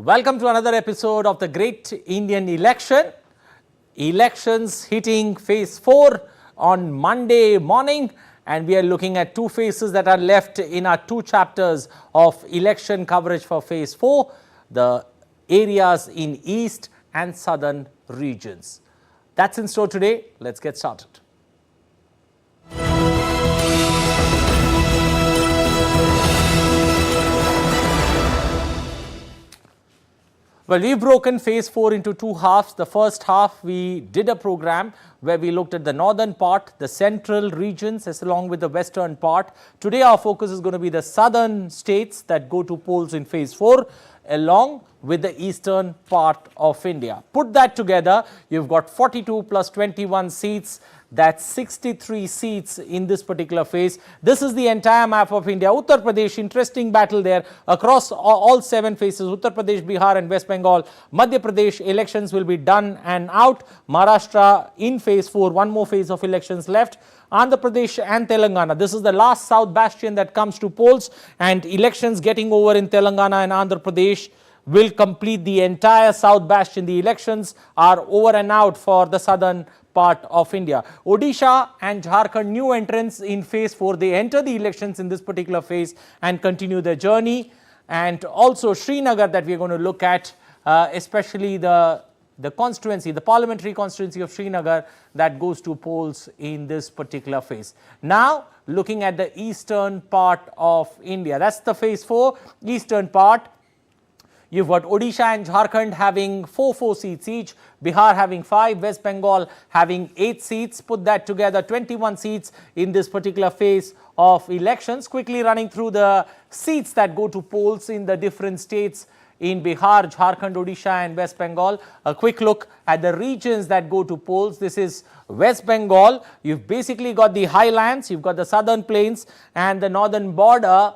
Welcome to another episode of the Great Indian Election. Elections hitting phase 4 on Monday morning, and we are looking at two phases that are left in our two chapters of election coverage for phase 4, the areas in east and southern regions. That's in store today. Let's get started. Well, we've broken phase 4 into two halves. The first half, we did a program where we looked at the northern part, the central regions, as along with the western part. Today, our focus is going to be the southern states that go to polls in phase 4, along with the eastern part of India. Put that together, you've got 42 plus 21 seats. That's 63 seats in this particular phase. This is the entire map of India. Uttar Pradesh, interesting battle there across all 7 phases. Uttar Pradesh, Bihar and West Bengal. Madhya Pradesh, elections will be done and out. Maharashtra in phase 4, one more phase of elections left. Andhra Pradesh and Telangana. This is the last South bastion that comes to polls, and elections getting over in Telangana and Andhra Pradesh will complete the entire South bastion. The elections are over and out for the southern part of India. Odisha and Jharkhand, new entrants in phase 4. They enter the elections in this particular phase and continue their journey. And also Srinagar that we are going to look at, especially the constituency, the parliamentary constituency of Srinagar that goes to polls in this particular phase. Now, looking at the eastern part of India. That's the phase 4, eastern part. You've got Odisha and Jharkhand having 4 seats each, Bihar having 5, West Bengal having 8 seats. Put that together, 21 seats in this particular phase of elections. Quickly running through the seats that go to polls in the different states in Bihar, Jharkhand, Odisha and West Bengal. A quick look at the regions that go to polls. This is West Bengal. You've basically got the highlands, you've got the southern plains and the northern border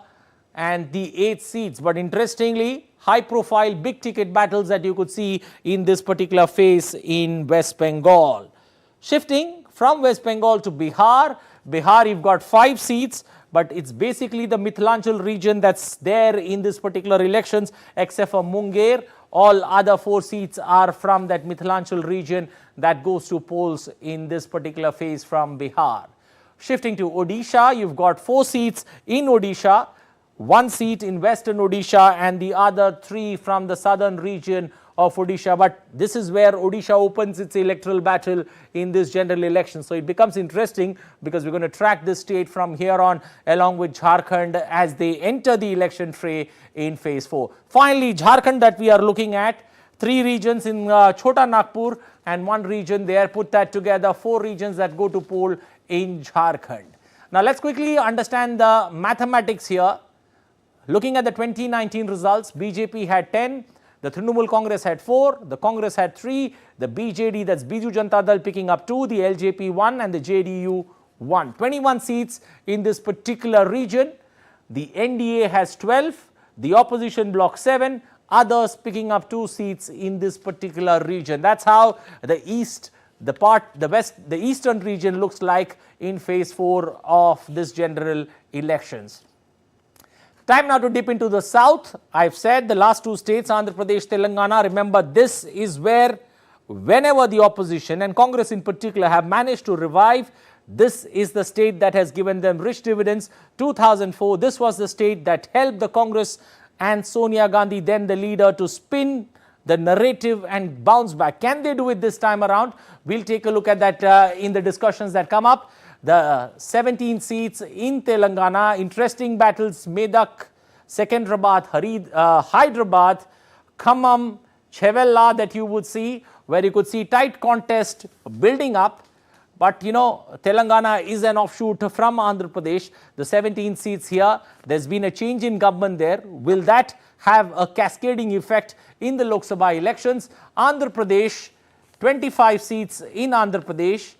and the 8 seats. But interestingly, high profile big ticket battles that you could see in this particular phase in West Bengal. Shifting from West Bengal to Bihar. Bihar, you've got 5 seats, but it's basically the Mithilanchal region that's there in this particular elections, except for Munger. All other 4 seats are from that Mithilanchal region that goes to polls in this particular phase from Bihar. Shifting to Odisha, you've got 4 seats in Odisha, 1 seat in western Odisha and the other 3 from the southern region of Odisha. But this is where Odisha opens its electoral battle in this general election. So it becomes interesting because we're going to track this state from here on along with Jharkhand as they enter the election fray in phase 4. Finally, Jharkhand that we are looking at, 3 regions in Chota Nagpur and 1 region there. Put that together, 4 regions that go to poll in Jharkhand. Now let's quickly understand the mathematics here. Looking at the 2019 results, BJP had 10, the Trinamool Congress had 4, the Congress had 3, the BJD, that's Biju Janata Dal, picking up 2, the LJP 1 and the JDU 1. 21 seats in this particular region. The NDA has 12, the opposition bloc 7, others picking up 2 seats in this particular region. That's how the the eastern region looks like in phase 4 of this general elections. Time now to dip into the south. I've said the last 2 states, Andhra Pradesh, Telangana. Remember, this is where whenever the opposition and Congress in particular have managed to revive, this is the state that has given them rich dividends. 2004, this was the state that helped the Congress and Sonia Gandhi, then the leader, to spin the narrative and bounce back. Can they do it this time around? We'll take a look at that in the discussions that come up. The 17 seats in Telangana, interesting battles, Medak, Secunderabad, Hyderabad, Khammam, Chevella that you would see, where you could see tight contest building up. But you know, Telangana is an offshoot from Andhra Pradesh. The 17 seats here, there's been a change in government there. Will that have a cascading effect in the Lok Sabha elections? Andhra Pradesh, 25 seats in Andhra Pradesh.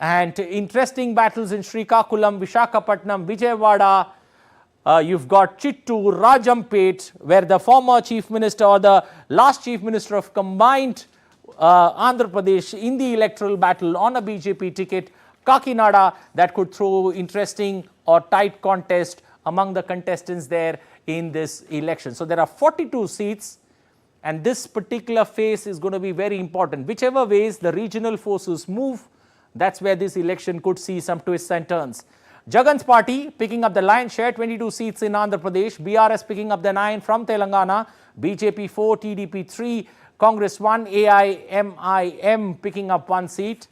And interesting battles in Srikakulam, Visakhapatnam, Vijayawada. You've got Chittoor, Rajampet, where the former chief minister or the last chief minister of combined Andhra Pradesh in the electoral battle on a BJP ticket, Kakinada, that could throw interesting or tight contest among the contestants there in this election. So there are 42 seats And this particular phase is going to be very important. Whichever ways the regional forces move, that's where this election could see some twists and turns. Jagan's party picking up the lion's share, 22 seats in Andhra Pradesh. BRS picking up the 9 from Telangana. BJP 4, TDP 3, Congress 1, AIMIM picking up 1 seat.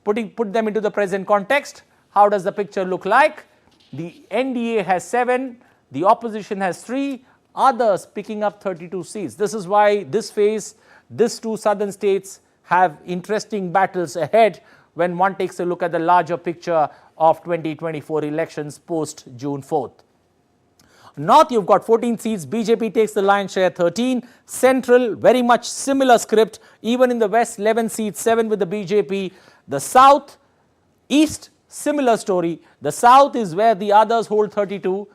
Put them into the present context. How does the picture look like? The NDA has 7, the opposition has 3, others picking up 32 seats. This is why this phase, these two southern states have interesting battles ahead when one takes a look at the larger picture of 2024 elections post June 4th. North, you've got 14 seats. BJP takes the lion's share, 13. Central, very much similar script. Even in the West, 11 seats, 7 with the BJP. The South, East, similar story. The South is where the others hold 32.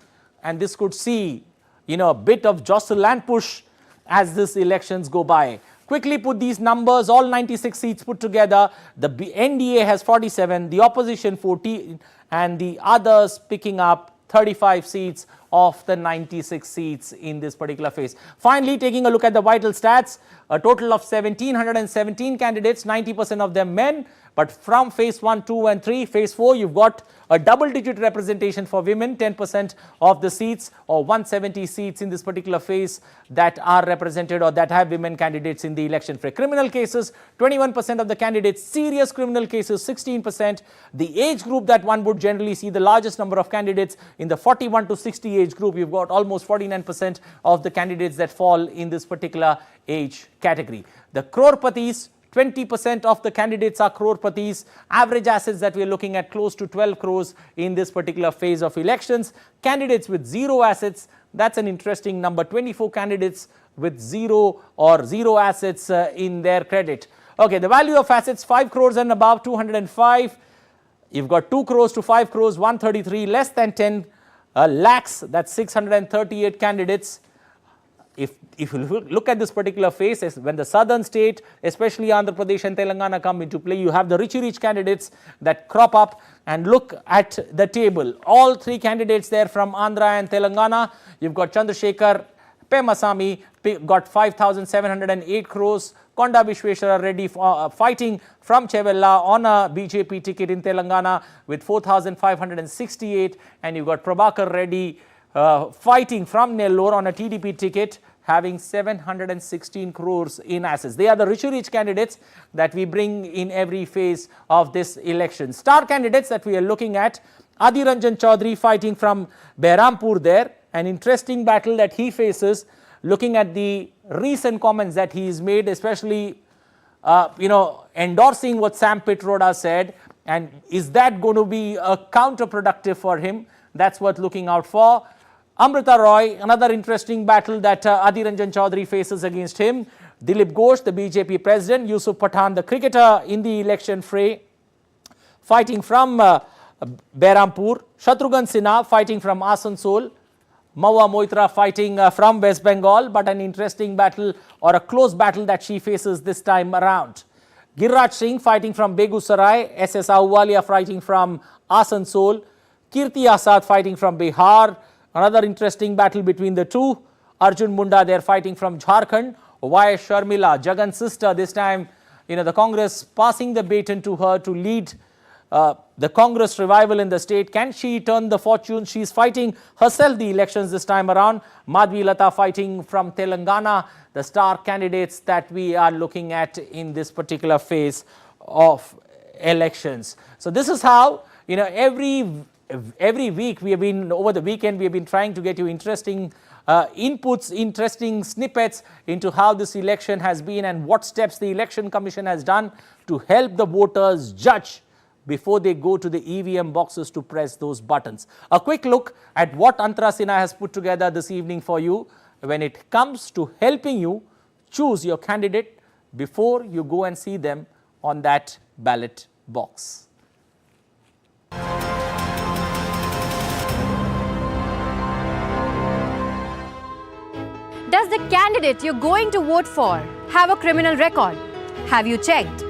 And this could see, a bit of jostle and push as these elections go by. Quickly put these numbers, all 96 seats put together. The NDA has 47, the opposition 14, and the others picking up 35 seats of the 96 seats in this particular phase. Finally, taking a look at the vital stats, a total of 1,717 candidates, 90% of them men. But from phase 1, 2 and 3, phase 4, you've got a double-digit representation for women, 10% of the seats or 170 seats in this particular phase that are represented or that have women candidates in the election. For criminal cases, 21% of the candidates, serious criminal cases, 16%. The age group that one would generally see the largest number of candidates in the 41 to 60 age group, you've got almost 49% of the candidates that fall in this particular age category. The Crorpatis, 20% of the candidates are Crorpatis. Average assets that we are looking at close to 12 crores in this particular phase of elections. Candidates with zero assets, that's an interesting number. 24 candidates with zero assets in their credit. Okay, the value of assets 5 crores and above, 205. You've got 2 crores to 5 crores, 133, less than 10 lakhs, that's 638 candidates. If you look at this particular phase, when the southern state, especially Andhra Pradesh and Telangana come into play, you have the rich candidates that crop up. And look at the table. All 3 candidates there from Andhra and Telangana. You've got Chandrasekhar Pemasamy, got 5,708 crores. Konda Vishweshwara Reddy fighting from Chevella on a BJP ticket in Telangana with 4,568. And you've got Prabhakar Reddy fighting from Nellore on a TDP ticket, having 716 crores in assets. They are the rich candidates that we bring in every phase of this election. Star candidates that we are looking at, Adhir Ranjan Chaudhary fighting from Behrampur there, an interesting battle that he faces, looking at the recent comments that he's made, especially, endorsing what Sam Pitroda said. And is that going to be counterproductive for him? That's worth looking out for. Amrita Roy, another interesting battle that Adhir Ranjan Chaudhary faces against him. Dilip Ghosh, the BJP president. Yusuf Pathan, the cricketer in the election fray, fighting from Behrampur. Shatrughan Sinha fighting from Asansol. Maua Moitra fighting from West Bengal, but an interesting battle or a close battle that she faces this time around. Girraj Singh fighting from Begusarai. SS Ahluwalia fighting from Asansol. Kirti Asad fighting from Bihar. Another interesting battle between the two. Arjun Munda, they're fighting from Jharkhand. Y. Sharmila, Jagan's sister, this time, the Congress passing the baton to her to lead the Congress revival in the state. Can she turn the fortune? She's fighting herself the elections this time around. Madhvi Lata fighting from Telangana, the star candidates that we are looking at in this particular phase of elections. So this is how, every week we have been, over the weekend, we have been trying to get you interesting inputs, interesting snippets into how this election has been and what steps the Election Commission has done to help the voters judge before they go to the EVM boxes to press those buttons. A quick look at what Antara Sinha has put together this evening for you when it comes to helping you choose your candidate before you go and see them on that ballot box. Does the candidate you're going to vote for have a criminal record? Have you checked?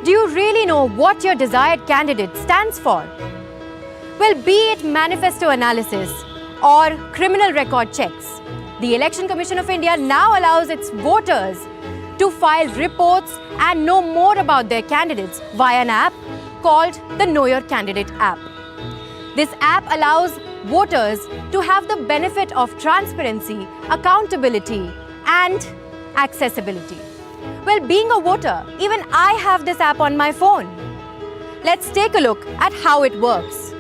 Do you really know what your desired candidate stands for? Well, be it manifesto analysis or criminal record checks, The Election Commission of India now allows its voters to file reports and know more about their candidates via an app called the Know Your Candidate app. This app allows voters to have the benefit of transparency, accountability, and accessibility. Well, being a voter, even I have this app on my phone. Let's take a look at how it works.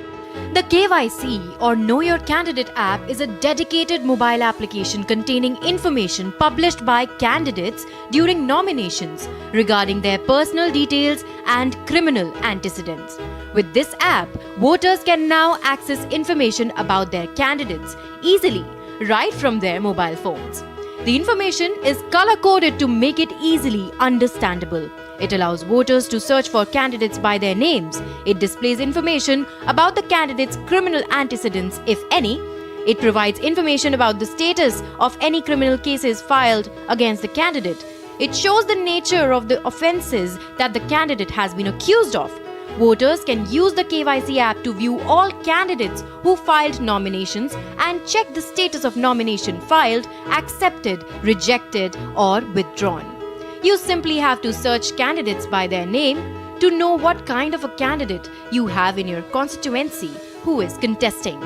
The KYC or Know Your Candidate app is a dedicated mobile application containing information published by candidates during nominations regarding their personal details and criminal antecedents. With this app, voters can now access information about their candidates easily right from their mobile phones. The information is color-coded to make it easily understandable. It allows voters to search for candidates by their names. It displays information about the candidate's criminal antecedents, if any. It provides information about the status of any criminal cases filed against the candidate. It shows the nature of the offences that the candidate has been accused of. Voters can use the KYC app to view all candidates who filed nominations and check the status of nomination filed, accepted, rejected, or withdrawn. You simply have to search candidates by their name to know what kind of a candidate you have in your constituency who is contesting.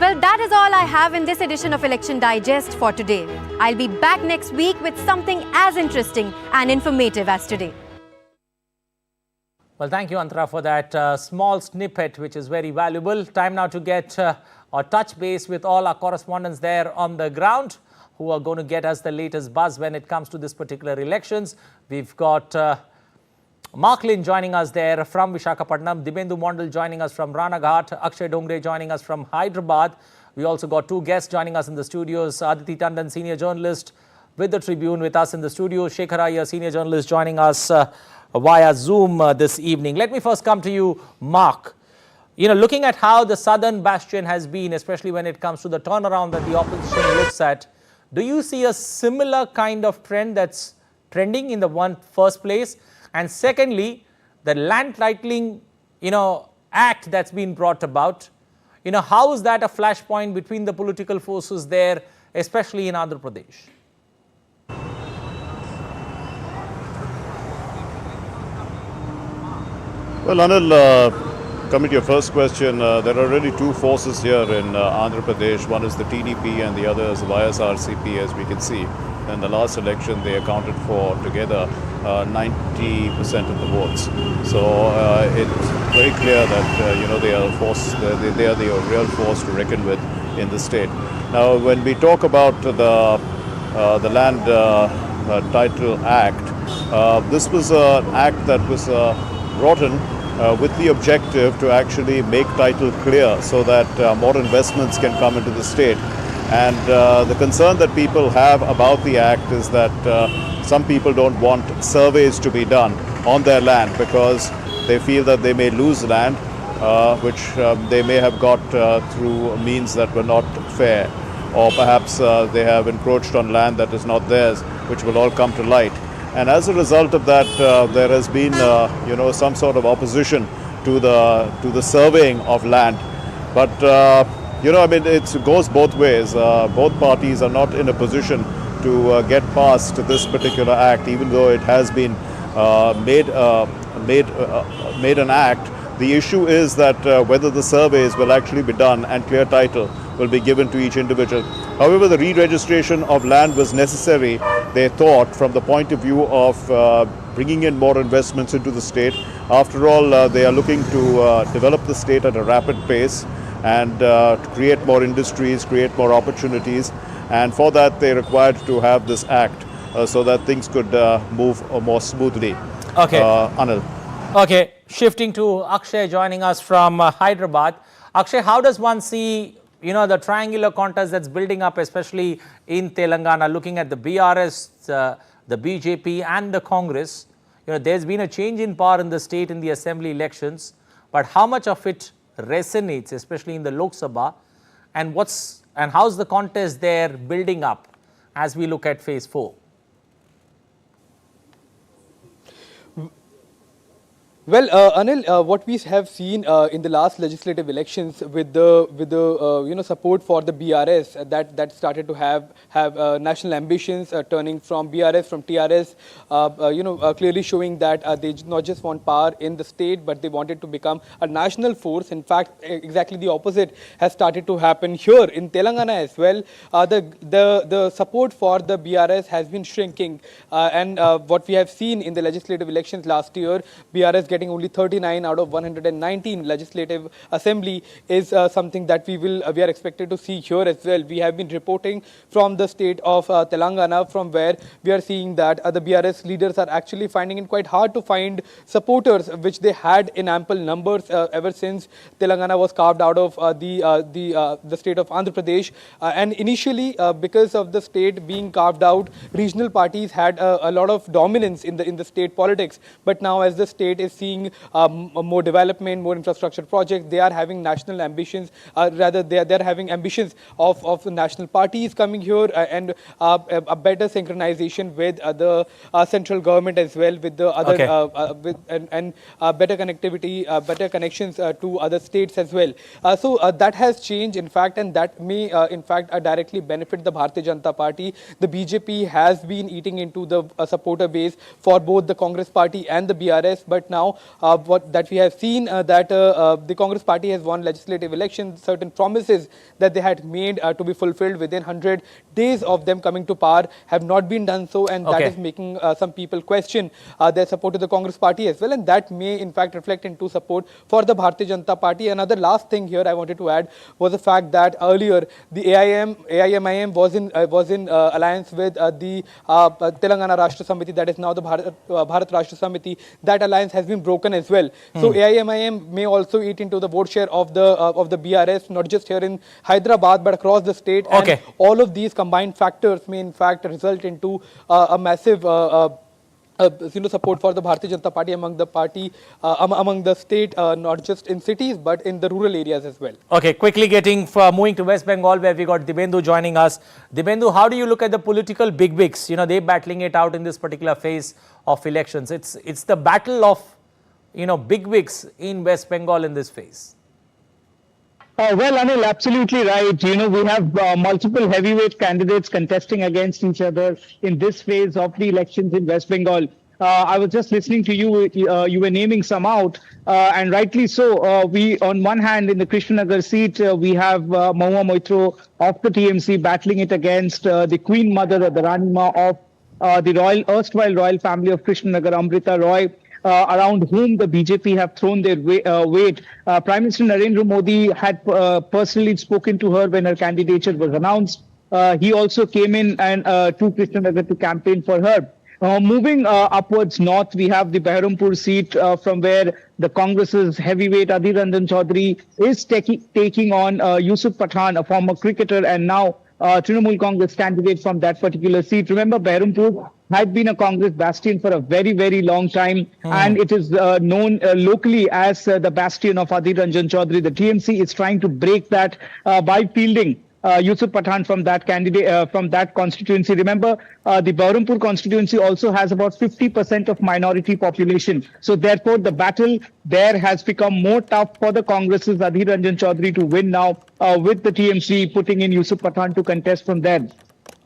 Well, that is all I have in this edition of Election Digest for today. I'll be back next week with something as interesting and informative as today. Well, thank you, Antara, for that small snippet, which is very valuable. Time now to get or touch base with all our correspondents there on the ground, who are going to get us the latest buzz when it comes to this particular elections. We've got Mark Lynn joining us there from Visakhapatnam, Dibendu Mondal joining us from Ranaghat, Akshay Dongre joining us from Hyderabad. We also got two guests joining us in the studios, Aditi Tandon, senior journalist with the Tribune, with us in the studio, Shekhar Iyer, senior journalist joining us via Zoom this evening. Let me first come to you, Mark. You know, looking at how the southern bastion has been, especially when it comes to the turnaround that the opposition looks at, do you see a similar kind of trend that's trending in the first place? And secondly, the land titling, act that's been brought about, how is that a flashpoint between the political forces there, especially in Andhra Pradesh? Well, Anil, coming to your first question, there are really two forces here in Andhra Pradesh. One is the TDP and the other is the YSRCP, as we can see. In the last election, they accounted for together 90% of the votes. So it's very clear that they are a force. They are the real force to reckon with in the state. Now, when we talk about the Land Title Act, this was an act that was brought in with the objective to actually make title clear so that more investments can come into the state. And the concern that people have about the act is that some people don't want surveys to be done on their land because they feel that they may lose land which they may have got through means that were not fair, or perhaps they have encroached on land that is not theirs, which will all come to light. And as a result of that, there has been, some sort of opposition to the surveying of land. But it goes both ways. Both parties are not in a position to get past this particular act, even though it has been made an act. The issue is that whether the surveys will actually be done and clear title will be given to each individual. However, the re-registration of land was necessary, they thought, from the point of view of bringing in more investments into the state. After all, they are looking to develop the state at a rapid pace and to create more industries, create more opportunities. And for that, they required to have this act so that things could move more smoothly. Okay. Anil. Okay. Shifting to Akshay joining us from Hyderabad. Akshay, how does one see the triangular contest that's building up, especially in Telangana, looking at the BRS, the BJP and the Congress? There's been a change in power in the state in the assembly elections, but how much of it resonates, especially in the Lok Sabha, and how's the contest there building up as we look at phase 4? Well, Anil, what we have seen in the last legislative elections with the support for the BRS that started to have national ambitions, turning from BRS from TRS, clearly showing that they not just want power in the state, but they wanted to become a national force. In fact, exactly the opposite has started to happen here in Telangana as well. The support for the BRS has been shrinking, and what we have seen in the legislative elections last year, BRS getting only 39 out of 119 legislative assembly is something that we are expected to see here as well. We have been reporting from the state of Telangana, from where we are seeing that the BRS leaders are actually finding it quite hard to find supporters, which they had in ample numbers ever since Telangana was carved out of the state of Andhra Pradesh. And initially, because of the state being carved out, regional parties had a lot of dominance in the state politics. But now, as the state is seeing more development, more infrastructure projects, they are having national ambitions. Rather, they are having ambitions of the national parties coming here and a better synchronization with the central government as well, with the other and better connectivity, better connections to other states as well. So that has changed, in fact, and that may, in fact, directly benefit the Bharatiya Janata Party. The BJP has been eating into the supporter base for both the Congress Party and the BRS, but now what that we have seen that the Congress Party has won legislative elections. Certain promises that they had made to be fulfilled within 100 days of them coming to power have not been done so, and that is making some people question their support to the Congress Party as well, and that may in fact reflect into support for the Bharatiya Janata Party. Another last thing here I wanted to add was the fact that earlier the AIMIM was in alliance with the Telangana Rashtra Samiti, that is now the Bharat Rashtra Samiti. That alliance has been broken as well. So AIMIM may also eat into the vote share of the BRS, not just here in Hyderabad but across the state. And all of these combined factors may in fact result into a massive support for the Bharatiya Janata Party among the state, not just in cities but in the rural areas as well. Okay, quickly moving to West Bengal, where we got Dibendu joining us. Dibendu, how do you look at the political bigwigs? They battling it out in this particular phase of elections. It's the battle of bigwigs in West Bengal in this phase. Well, Anil, absolutely right. We have multiple heavyweight candidates contesting against each other in this phase of the elections in West Bengal. I was just listening to you. You were naming some out, and rightly so. We, on one hand, in the Krishnanagar seat, we have Mahua Moitro of the TMC battling it against the Queen Mother, the Ranima of the erstwhile royal family of Krishnanagar, Amrita Roy, around whom the BJP have thrown their weight. Prime Minister Narendra Modi had personally spoken to her when her candidature was announced. He also came in and to Krishnanagar to campaign for her. Moving upwards north, we have the Behrampur seat from where the Congress's heavyweight Adhir Ranjan Chaudhary is taking on Yusuf Pathan, a former cricketer and now Trinamool Congress candidate from that particular seat. Remember, Behrampur had been a Congress bastion for a very, very long time, and it is known locally as the bastion of Adhir Ranjan Chaudhary. The TMC is trying to break that by fielding Yusuf Pathan from that candidate, from that constituency. Remember, the Behrampur constituency also has about 50% of minority population. So therefore, the battle there has become more tough for the Congress's Adhir Ranjan Chaudhary to win now, with the TMC putting in Yusuf Pathan to contest from there.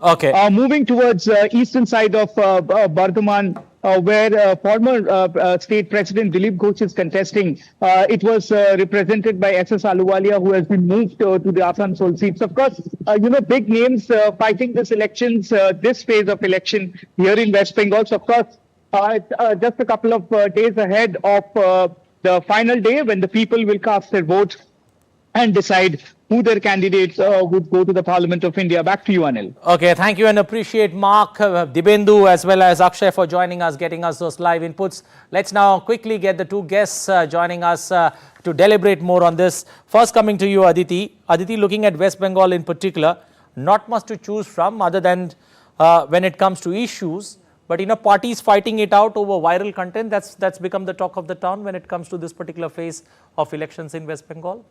Okay. Moving towards eastern side of Bardhaman, where former state president Dilip Ghosh is contesting. It was represented by S.S. Ahluwalia, who has been moved to the Asansol seats. Of course, big names fighting this elections, this phase of election here in West Bengal. So, of course, just a couple of days ahead of the final day when the people will cast their vote and decide who their candidates would go to the Parliament of India. Back to you, Anil. Okay, thank you and appreciate Mark, Dibendu as well as Akshay for joining us, getting us those live inputs. Let's now quickly get the two guests joining us to deliberate more on this. First coming to you, Aditi. Aditi, looking at West Bengal in particular, not much to choose from other than when it comes to issues. But parties fighting it out over viral content, that's become the talk of the town when it comes to this particular phase of elections in West Bengal.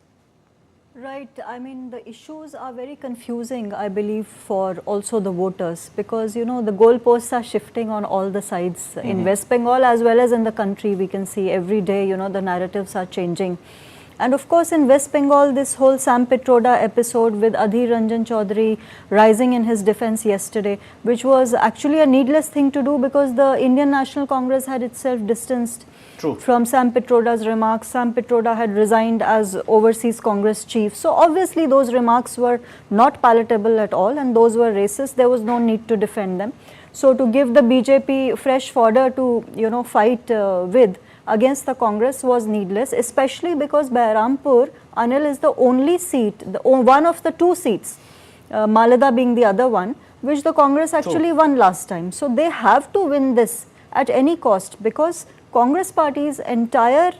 Right. I mean, the issues are very confusing, I believe, for also the voters, because, the goalposts are shifting on all the sides in West Bengal as well as in the country. We can see every day, the narratives are changing. And of course, in West Bengal, this whole Sam Pitroda episode with Adhir Ranjan Chaudhary rising in his defense yesterday, which was actually a needless thing to do because the Indian National Congress had itself distanced from Sam Pitroda's remarks. Sam Pitroda had resigned as overseas Congress chief. So obviously those remarks were not palatable at all and those were racist. There was no need to defend them. So to give the BJP fresh fodder to, fight with against the Congress was needless, especially because Bahrampur, Anil, is the only seat, one of the two seats, Malada being the other one, which the Congress actually won last time. So they have to win this at any cost because Congress party's entire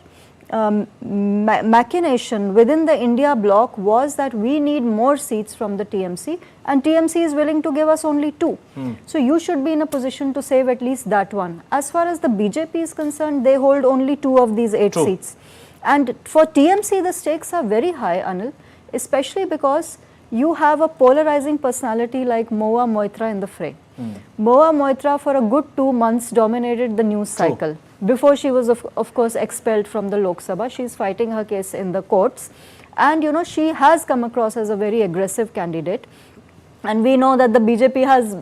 machination within the India bloc was that we need more seats from the TMC and TMC is willing to give us only 2. So you should be in a position to save at least that one. As far as the BJP is concerned, they hold only 2 of these 8 seats. And for TMC, the stakes are very high, Anil, especially because you have a polarizing personality like Moa Moitra in the fray. Moa Moitra for a good 2 months dominated the news cycle. Before she was of course expelled from the Lok Sabha, she is fighting her case in the courts and she has come across as a very aggressive candidate and we know that the BJP has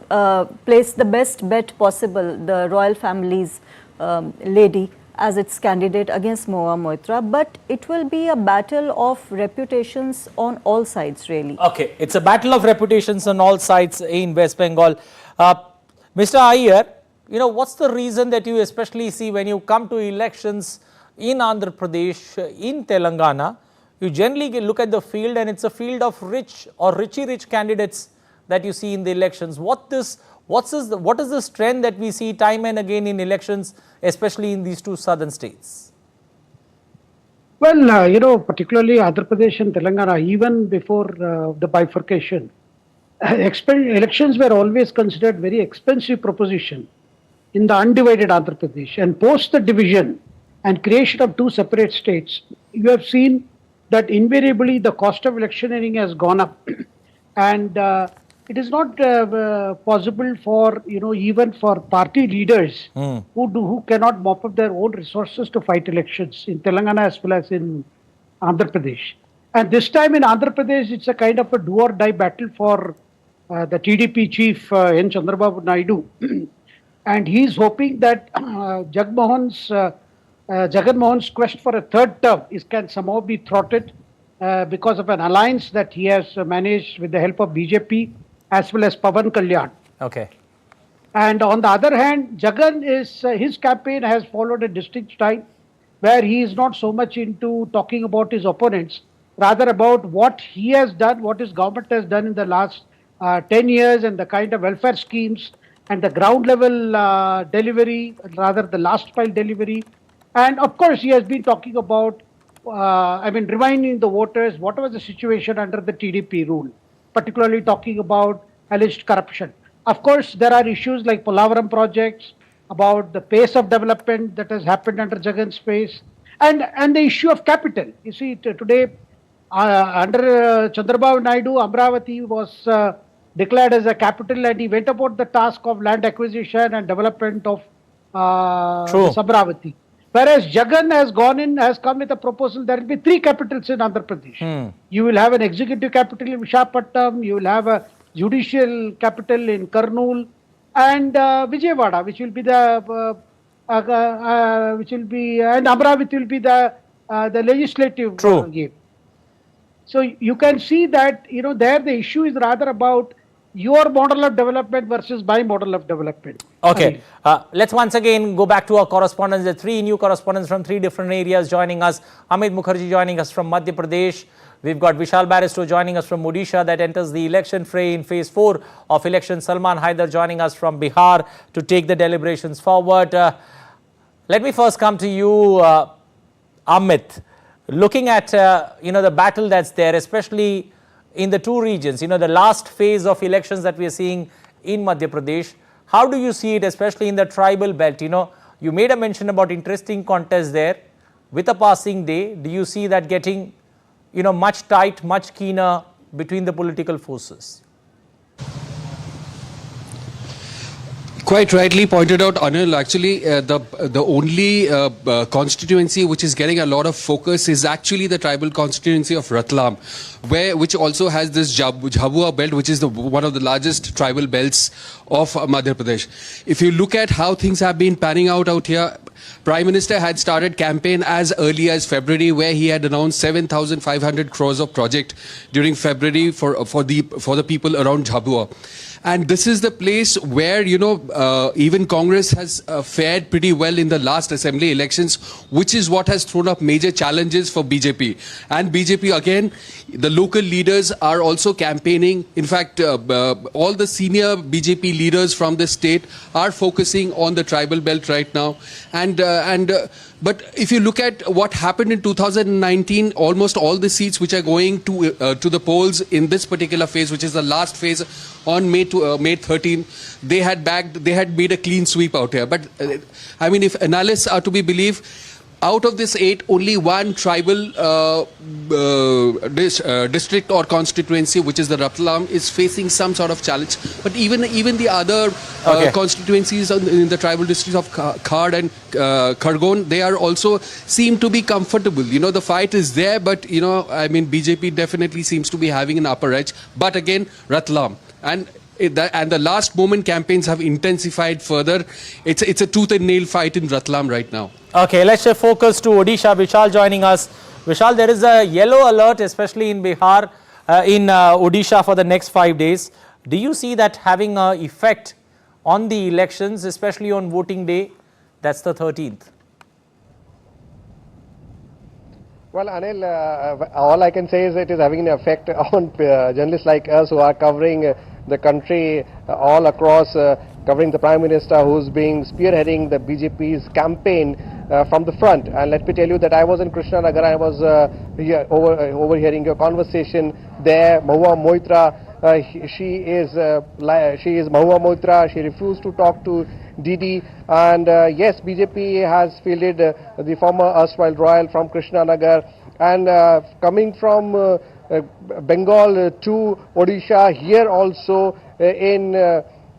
placed the best bet possible, the royal family's lady as its candidate against Moa Moitra, but it will be a battle of reputations on all sides really. Okay, it's a battle of reputations on all sides in West Bengal. Mr. Iyer, what's the reason that you especially see when you come to elections in Andhra Pradesh, in Telangana, you generally look at the field and it's a field of rich or rich candidates that you see in the elections. What is this trend that we see time and again in elections, especially in these 2 southern states? Well, particularly Andhra Pradesh and Telangana, even before the bifurcation, elections were always considered very expensive proposition in the undivided Andhra Pradesh. And post the division and creation of 2 separate states, you have seen that invariably the cost of electioneering has gone up. And it is not possible for, even for party leaders who cannot mop up their own resources to fight elections in Telangana as well as in Andhra Pradesh. And this time in Andhra Pradesh, it's a kind of a do or die battle for the TDP chief, N. Chandrababu Naidu. And he's hoping that Jagannath Mohan's quest for a 3rd term can somehow be thwarted because of an alliance that he has managed with the help of BJP as well as Pawan Kalyan. Okay. And on the other hand, his campaign has followed a distinct style where he is not so much into talking about his opponents, rather about what he has done, what his government has done in the last 10 years and the kind of welfare schemes and the ground level delivery, rather the last mile delivery. And of course, he has been talking about, reminding the voters what was the situation under the TDP rule, particularly talking about alleged corruption. Of course, there are issues like Polavaram projects, about the pace of development that has happened under Jagan's pace, and the issue of capital. You see, today, under Chandrababu Naidu, Amravati was declared as a capital and he went about the task of land acquisition and development of Amravati. Whereas Jagan has come with a proposal there will be 3 capitals in Andhra Pradesh. You will have an executive capital in Visakhapatnam, you will have a judicial capital in Kurnool, and Vijayawada, and Amravati will be the legislative game. So you can see that there the issue is rather about your model of development versus my model of development. Okay, let's once again go back to our correspondents. There are 3 new correspondents from 3 different areas joining us. Amit Mukherjee joining us from Madhya Pradesh. We've got Vishal Barristo joining us from Odisha that enters the election fray in phase 4 of election. Salman Haidar joining us from Bihar to take the deliberations forward. Let me first come to you, Amit. Looking at the battle that's there, especially in the 2 regions, the last phase of elections that we are seeing in Madhya Pradesh, how do you see it, especially in the tribal belt? You made a mention about interesting contests there with a passing day. Do you see that getting much tight, much keener between the political forces? Quite rightly pointed out, Anil. Actually, the only constituency which is getting a lot of focus is actually the tribal constituency of Ratlam, which also has this Jhabua belt, which is one of the largest tribal belts of Madhya Pradesh. If you look at how things have been panning out here, Prime Minister had started campaign as early as February, where he had announced 7,500 crores of project during February for the people around Jhabua. And this is the place where, even Congress has fared pretty well in the last assembly elections, which is what has thrown up major challenges for BJP. And BJP, again, the local leaders are also campaigning. In fact, all the senior BJP leaders from the state are focusing on the tribal belt right now. But if you look at what happened in 2019, almost all the seats which are going to the polls in this particular phase, which is the last phase on May 13, they had made a clean sweep out here. But if analysts are to be believed, out of this 8, only one tribal district or constituency, which is the Ratlam, is facing some sort of challenge. But even the other constituencies in the tribal districts of Khad and Khargon, they are also seem to be comfortable. The fight is there, but BJP definitely seems to be having an upper edge. But again, Ratlam and the last moment campaigns have intensified further. It's a tooth and nail fight in Ratlam right now. Okay, let's shift focus to Odisha. Vishal joining us. Vishal, there is a yellow alert, especially in Bihar, in Odisha for the next 5 days. Do you see that having an effect on the elections, especially on voting day? That's the 13th. Well, Anil, all I can say is it is having an effect on journalists like us who are covering the country all across, covering the Prime Minister who's being spearheading the BJP's campaign from the front. And let me tell you that I was in Krishnanagar. I was overhearing your conversation there. Mahua Moitra, she is Mahua Moitra. She refused to talk to Didi. And yes, BJP has fielded the former erstwhile royal from Krishnanagar. And coming from Bengal to Odisha, here also in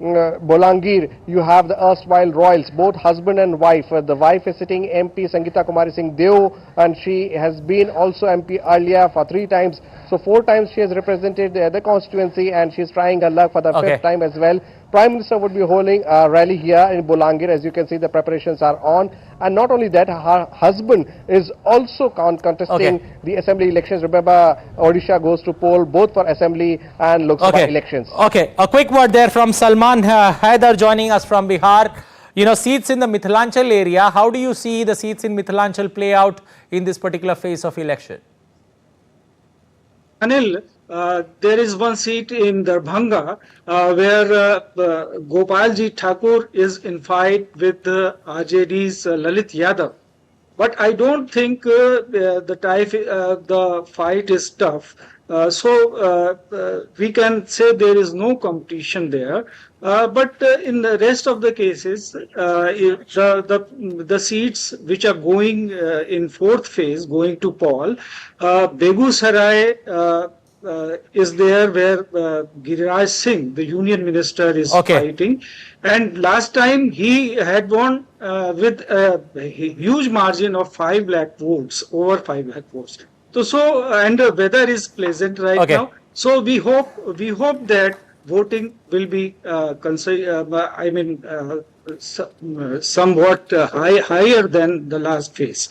Bolangir, you have the erstwhile royals, both husband and wife. The wife is sitting MP Sangeeta Kumari Singh Deo, and she has been also MP earlier for 3 times. So 4 times she has represented the constituency, and she is trying her luck for the 5th time as well. Prime Minister would be holding a rally here in Bolangir. As you can see, the preparations are on. And not only that, her husband is also contesting the assembly elections. Remember, Odisha goes to poll both for assembly and Lok Sabha elections. Okay, a quick word there from Salman Haider joining us from Bihar. Seats in the Mithilanchal area, how do you see the seats in Mithilanchal play out in this particular phase of election? Anil, there is one seat in Darbhanga where Gopalji Thakur is in fight with RJD's Lalit Yadav. But I don't think the fight is tough. So we can say there is no competition there. But in the rest of the cases, the seats which are going in 4th phase, going to poll, Begusarai is there where Giriraj Singh, the union minister, is fighting. And last time he had won with a huge margin of 5 lakh votes, over 5 lakh votes. And the weather is pleasant right now. So we hope that voting will be somewhat higher than the last phase.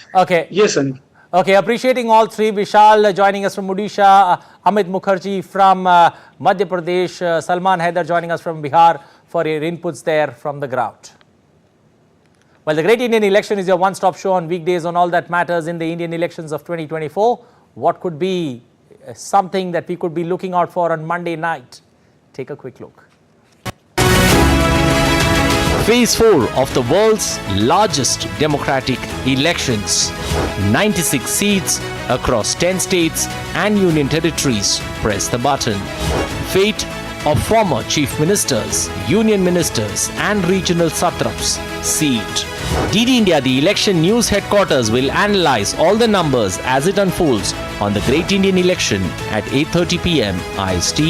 Yes, Anil. Okay, appreciating all three. Vishal joining us from Odisha, Amit Mukherjee from Madhya Pradesh, Salman Haider joining us from Bihar for your inputs there from the ground. Well, the Great Indian Election is your one-stop show on weekdays on all that matters in the Indian elections of 2024. What could be something that we could be looking out for on Monday night? Take a quick look. Phase 4 of the world's largest democratic elections. 96 seats across 10 states and union territories. Press the button. Fate of former chief ministers, union ministers and regional satraps see it. DD India, the election news headquarters, will analyze all the numbers as it unfolds on the Great Indian Election at 8:30 p.m. IST,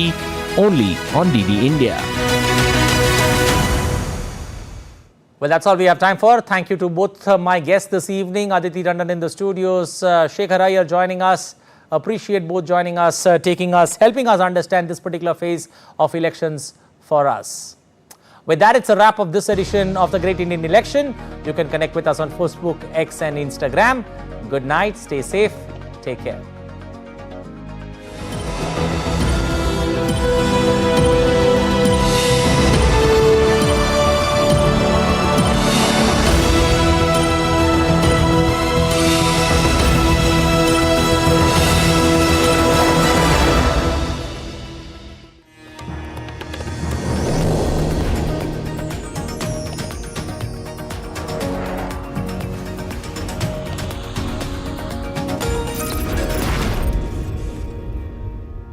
only on DD India. Well, that's all we have time for. Thank you to both my guests this evening, Aditi Randan in the studios, Shekhar Iyer joining us. Appreciate both joining us, helping us understand this particular phase of elections for us. With that, it's a wrap of this edition of the Great Indian Election. You can connect with us on Facebook, X and Instagram. Good night, stay safe, take care.